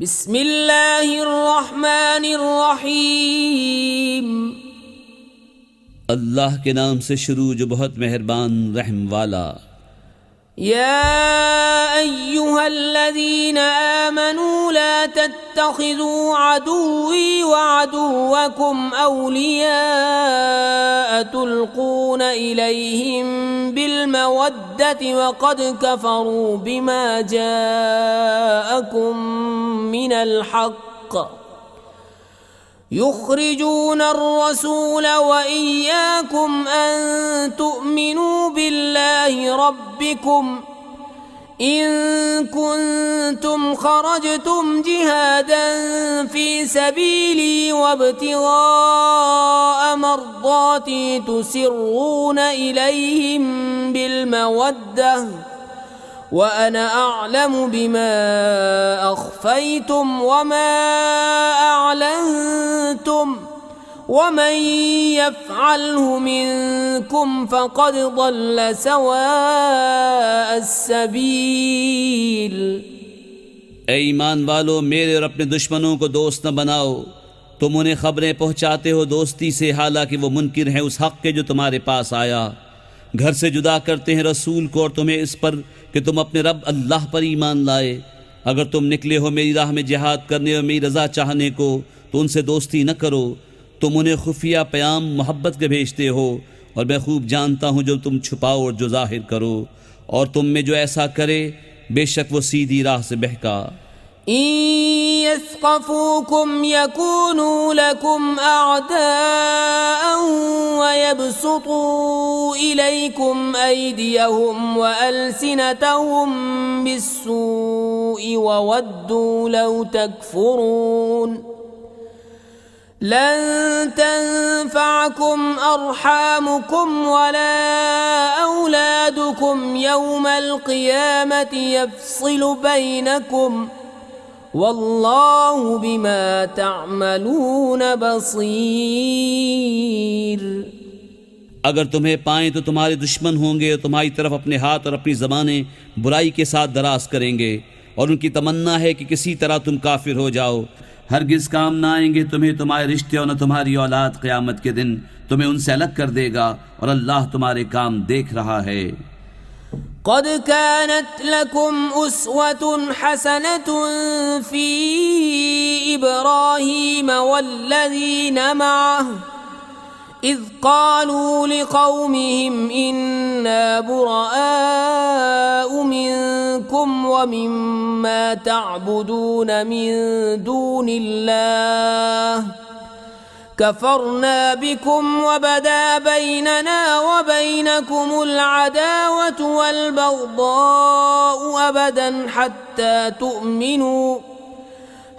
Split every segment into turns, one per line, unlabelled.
बिस्मिल्लाहिर्रहमानिर्रहीम।
अल्लाह के नाम से शुरू जो बहुत मेहरबान रहम वाला।
या अय्युहल्लज़ीना आमनू ला तत्तखिज़ू अदुव्वी व अदुव्वकुम औलिया तुल्कून इलैहिम बिलमवद्दति व क़द कफ़रू बिमा जाअकुम मिनल हक़्क़ युख़रिजून अर्रसूल व इय्याकुम अन तुअमिनू बिल्लाहि रब्बिकुम इन कुंतुम खरजतुम जिहादन फी सबीली वब्तिगाअ मर्दाती तुसिर्रून इलैहिम बिलमवद्दह व अना अअलमु बिमा अख़फ़ैतुम वमा अअलनतुम वमन यफ़अलहु मिनकुम फ़क़द ضल सवाअ अस्सबील।
ए ईमान वालो, मेरे और अपने दुश्मनों को दोस्त न बनाओ। तुम उन्हें खबरें पहुँचाते हो दोस्ती से, हालांकि वो मुनकिर हैं उस हक़ के जो तुम्हारे पास आया। घर से जुदा करते हैं रसूल को और तुम्हें इस पर कि तुम अपने रब अल्लाह पर ईमान लाए। अगर तुम निकले हो मेरी राह में जिहाद करने और मेरी रज़ा चाहने को तो उनसे दोस्ती न करो। तुम उन्हें खुफिया प्याम मोहब्बत के भेजते हो और मैं खूब जानता हूँ जो तुम छुपाओ और जो जाहिर करो। और तुम में जो ऐसा करे बेशक वो सीधी राह से बहका।
यस्क़फ़ूकुम यकूनू लकुम अअदाअन व यबसुतू इलैकुम ऐदियहुम व अलसिनतहुम बिस्सूइ व वद्दू लौ तकफुरून लन तंफ़अकुम अर्हामुकुम वला औलादुकुम यौमल क़ियामति यफ़्सिलु बैनकुम वल्लाहु बिमा तअमलून बसीर।
अगर तुम्हें पाएं तो तुम्हारे दुश्मन होंगे और तुम्हारी तरफ अपने हाथ और अपनी ज़बानें बुराई के साथ दराज करेंगे और उनकी तमन्ना है कि किसी तरह तुम काफिर हो जाओ। हरगिज़ काम ना आएंगे तुम्हें तुम्हारे रिश्ते और न तुम्हारी औलाद। क़यामत के दिन तुम्हें उनसे अलग कर देगा और अल्लाह तुम्हारे काम देख रहा है।
क़द कानत लकुम उस्वतुन हसनतुन फ़ी इब्राहीम वल्लज़ीना मअहु इज़ क़ालू लिक़ौमिहिम इन्ना बुराअउ मिनकुम व मिम्मा तअबुदून मिन दूनिल्लाह कफ़रना बिकुम व बदा बैनना व बैनकुमुल अदावतु वल बग़दाउ अबदन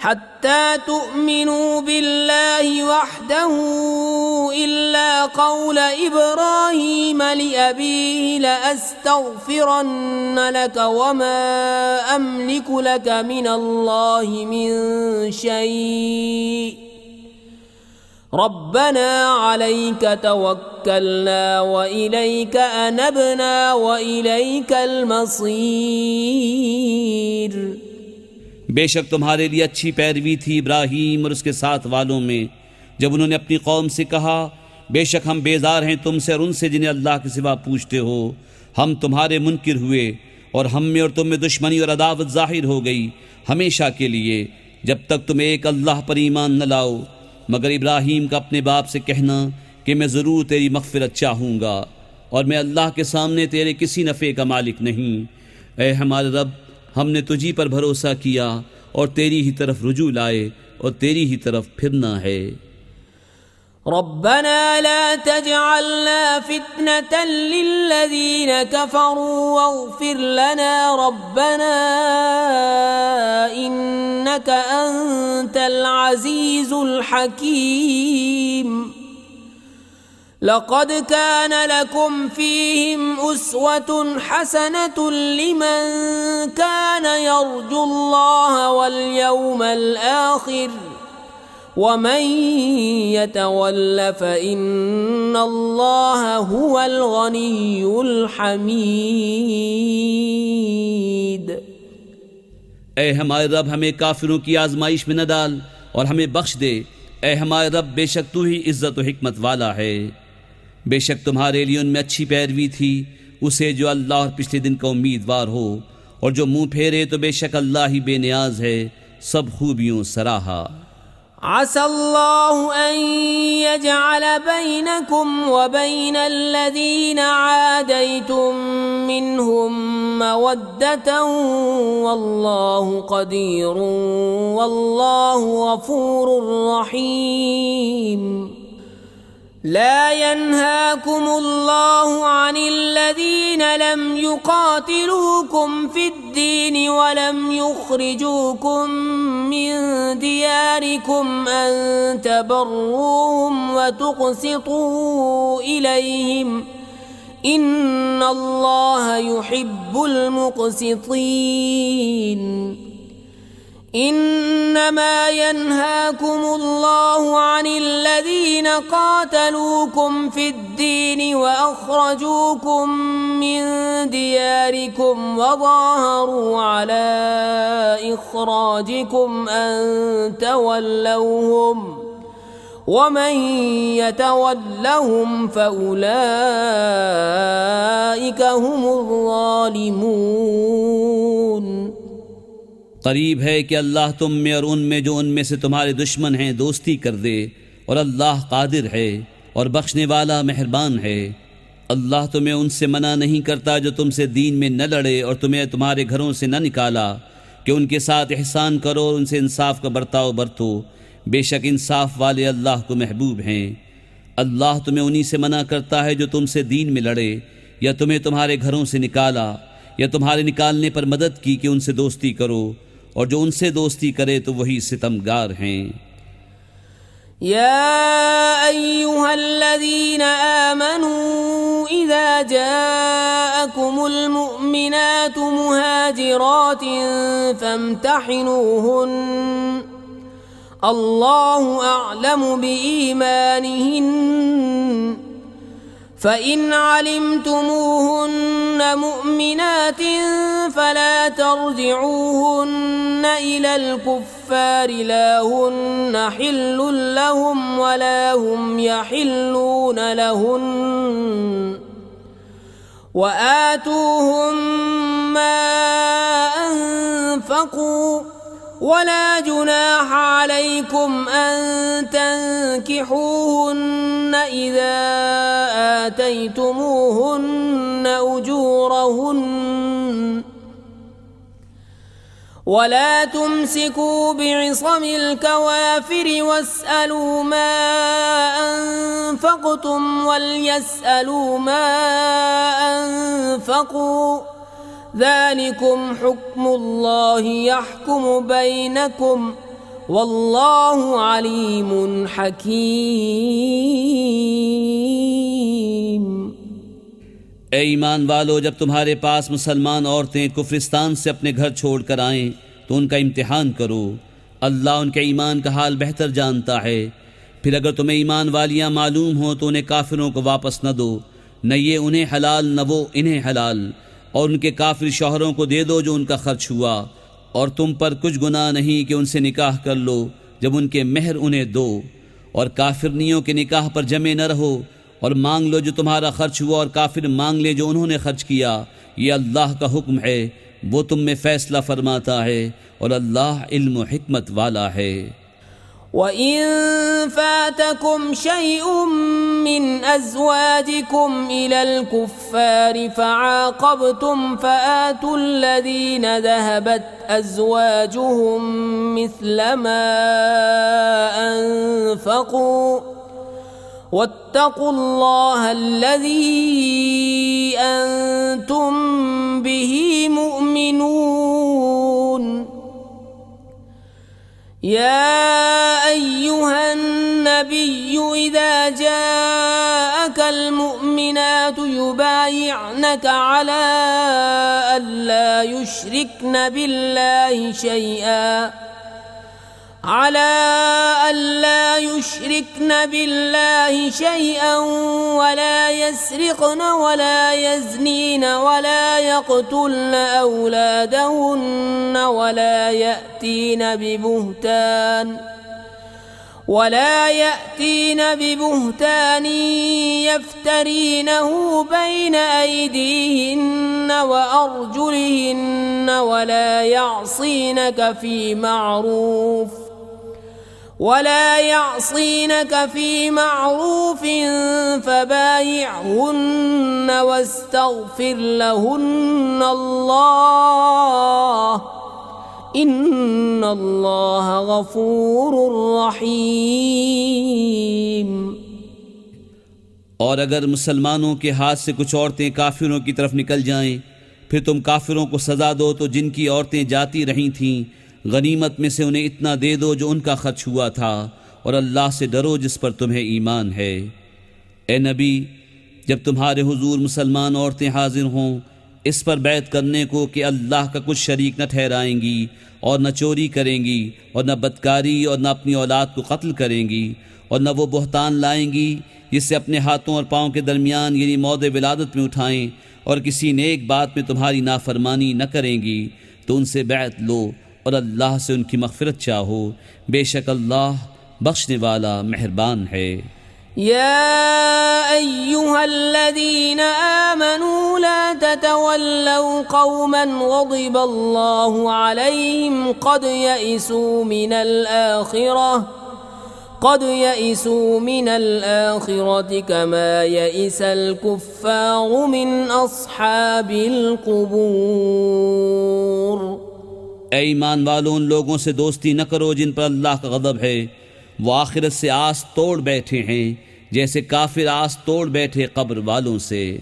हत्ता तुअमिनू बिल्लाहि वहदहु इल्ला क़ौल इब्राहीम लिअबीहि लअस्तग़फ़िरन्न लक वमा अमलिकु लक मिनल्लाहि मिन शै'इन रब्बना अलैक तवक्कलना व इलैक अनबना व इलैकल मसीर।
बेशक तुम्हारे लिए अच्छी पैरवी थी इब्राहीम और उसके साथ वालों में जब उन्होंने अपनी कौम से कहा, बेशक हम बेजार हैं तुमसे और उनसे जिन्हें अल्लाह के सिवा पूछते हो। हम तुम्हारे मुनकिर हुए और हम में और तुम में दुश्मनी और अदावत जाहिर हो गई हमेशा के लिए, जब तक तुम एक अल्लाह पर ईमान न लाओ। मगर इब्राहीम का अपने बाप से कहना कि मैं ज़रूर तेरी मग़फ़िरत चाहूँगा और मैं अल्लाह के सामने तेरे किसी नफ़े का मालिक नहीं। ऐ हमारे रब, हमने तुझी पर भरोसा किया और तेरी ही तरफ रुजू लाए और तेरी ही तरफ फिरना है।
रब्बना ला तजअलना फितनतन लिल्लज़ीना कफ़रू वग़फ़िर लना रब्बना इन्नका अंतल अज़ीज़ुल हकीम। लक़द कान लकुम फ़ीहिम उस्वतुन हसनतुन लिमन कान यर्जुल्लाह वल यौमल आखिर वमन यतवल्ल फ़इन्नल्लाह हुवल गनियुल हमीद।
ए हमारे रब, हमें काफिरों की आजमाइश में न डाल और हमें बख्श दे। ए हमारे रब, बेशक तू ही इज्जत और हिकमत वाला है। बेशक तुम्हारे लिए उनमें अच्छी पैरवी थी उसे जो अल्लाह और पिछले दिन का उम्मीदवार हो, और जो मुंह फेरे तो बेशक अल्लाह ही बेनियाज है, सब खूबियों सराहा।
असल्लाहु अन यजअल बैनकुम व बैन अल्लज़ीन आदैतुम मिनहुम मवद्दतन वल्लाहु क़दीरुन वल्लाहु गफूरुर रहीम। ला यन्हाकुमुल्लाहु अनिल्लज़ीन लम युक़ातिलूकुम फ़िद्दीन वलम युख़रिजूकुम मिन दियारिकुम अन तबर्रूहुम व तुक़सितू इलैहिम इन्नल्लाह युहिब्बुल मुक़सितीन। इन्नमा यन्हाकुमुल्लाहु अनिल्लज़ीन क़ातलूकुम फ़िद्दीन व अख़रजूकुम मिन दियारिकुम व ज़ाहरू अला इख़राजिकुम अन तवल्लौहुम वमन यतवल्लहुम फ़उलाइका हुमुज़ ज़ालिमून।
करीब है कि अल्लाह तुम में और उनमें जो उनमें से तुम्हारे दुश्मन हैं दोस्ती कर दे, और अल्लाह कादिर है और बख्शने वाला मेहरबान है। अल्लाह तुम्हें उनसे मना नहीं करता जो तुमसे दीन में न लड़े और तुम्हें तुम्हारे घरों से न निकाला कि उनके साथ एहसान करो और उनसे इंसाफ का बर्ताव बरतो। बेशक इंसाफ वाले अल्लाह को महबूब हैं। अल्लाह तुम्हें उन्हीं से मना करता है जो तुमसे दीन में लड़े या तुम्हें तुम्हारे घरों से निकाला या तुम्हारे निकालने पर मदद की कि उनसे दोस्ती करो, और जो उनसे दोस्ती करे तो वही सितमगार हैं।
या अय्युहल्लज़ीना आमनू इज़ा जाअकुमुल मुअमिनातु मुहाजिरातिन फम्तहिनूहुन अल्लाहु अअलमु बिईमानिहिन फ़इन अलिमतुमूहुन्न मुअमिनात फ़ला तर्जिऊहुन्न इलल कुफ़्फ़ारि ला हुन्न हिल्लुन लहुम वला हुम यहिल्लून लहुन्न व आतूहुम मा अनफ़क़ू वला जुनाह अलैकुम अन तंकिहूहुन्न इज़ा आतैतुमूहुन्न उजूरहुन्न वला तुमसिकू बिइसमिल कवाफिर वस्अलू मा अनफ़क़्तुम वलयस्अलू मा अनफ़क़ू ज़ालिकुम हुक्मुल्लाहि यहकुमु बैनकुम वल्लाहु अलीमुन हकीम।
ए ईमान वालो, जब तुम्हारे पास मुसलमान औरतें कुफ्रिस्तान से अपने घर छोड़कर आएं तो उनका इम्तिहान करो। अल्लाह उनके ईमान का हाल बेहतर जानता है। फिर अगर तुम्हें ईमान वालियाँ मालूम हो तो उन्हें काफिरों को वापस न दो, न ये उन्हें हलाल न वो इन्हें हलाल, और उनके काफिर शौहरों को दे दो जो उनका खर्च हुआ, और तुम पर कुछ गुनाह नहीं कि उनसे निकाह कर लो जब उनके मेहर उन्हें दो, और काफिरनियों के निकाह पर जमे न रहो, और मांग लो जो तुम्हारा खर्च हुआ और काफिर मांग ले जो उन्होंने खर्च किया। ये अल्लाह का हुक्म है, वो तुम में फैसला फरमाता है, और अल्लाह इल्म हिकमत वाला है।
वइन फातकुम शैउम मिन अज़वाजिकुम इलल कुफ़्फ़ारि फ़अक़बतुम फ़आतुल्लज़ीना ज़हबत अज़वाजुहुम मिस्ल मा अनफ़क़ू वत्तक़ुल्लाह अल्लज़ी अंतुम बिही मुअमिनून। या अय्युहन नबिय्यु इज़ा जाअकल मुअमिनातु युबायिअनका अला अल्ला युश्रिकन बिल्लाहि शैआ على ألا يشركن بالله شيئا ولا يسرقن ولا يزنين ولا يقتلن أولادهن ولا يأتين ببهتان يفترينه بين أيديهن وأرجلهن ولا يعصينك في معروف فبايعهن واستغفر لهن الله إن الله غفور रहीम।
और अगर मुसलमानों के हाथ से कुछ औरतें काफिरों की तरफ निकल जाएं, फिर तुम काफिरों को सज़ा दो तो जिनकी औरतें जाती रही थीं गनीमत में से उन्हें इतना दे दो जो उनका खर्च हुआ था, और अल्लाह से डरो जिस पर तुम्हें ईमान है। ए नबी, जब तुम्हारे हुजूर मुसलमान औरतें हाजिर हों इस पर बैत करने को कि अल्लाह का कुछ शरीक न ठहराएंगी और न चोरी करेंगी और न बदकारी और न अपनी औलाद को कत्ल करेंगी और न वो बहतान लाएंगी जिससे अपने हाथों और पाँव के दरमियान यानी मौद विलादत में उठाएं, और किसी नेक बात में तुम्हारी नाफरमानी न करेंगी, तो उनसे बैत लो और अल्लाह से उनकी मग़फ़िरत चाहो, बेशक अल्लाह बख्शने वाला मेहरबान है।
يا أيها الذين آمنوا لا تتولوا قوما غضب الله عليهم قد يئسوا من الآخرة كما يئس الكفار من أصحاب القبور।
ऐ ईमान वालों, उन लोगों से दोस्ती न करो जिन पर अल्लाह का गज़ब है, वो आखिरत से आस तोड़ बैठे हैं जैसे काफिर आस तोड़ बैठे कब्र वालों से।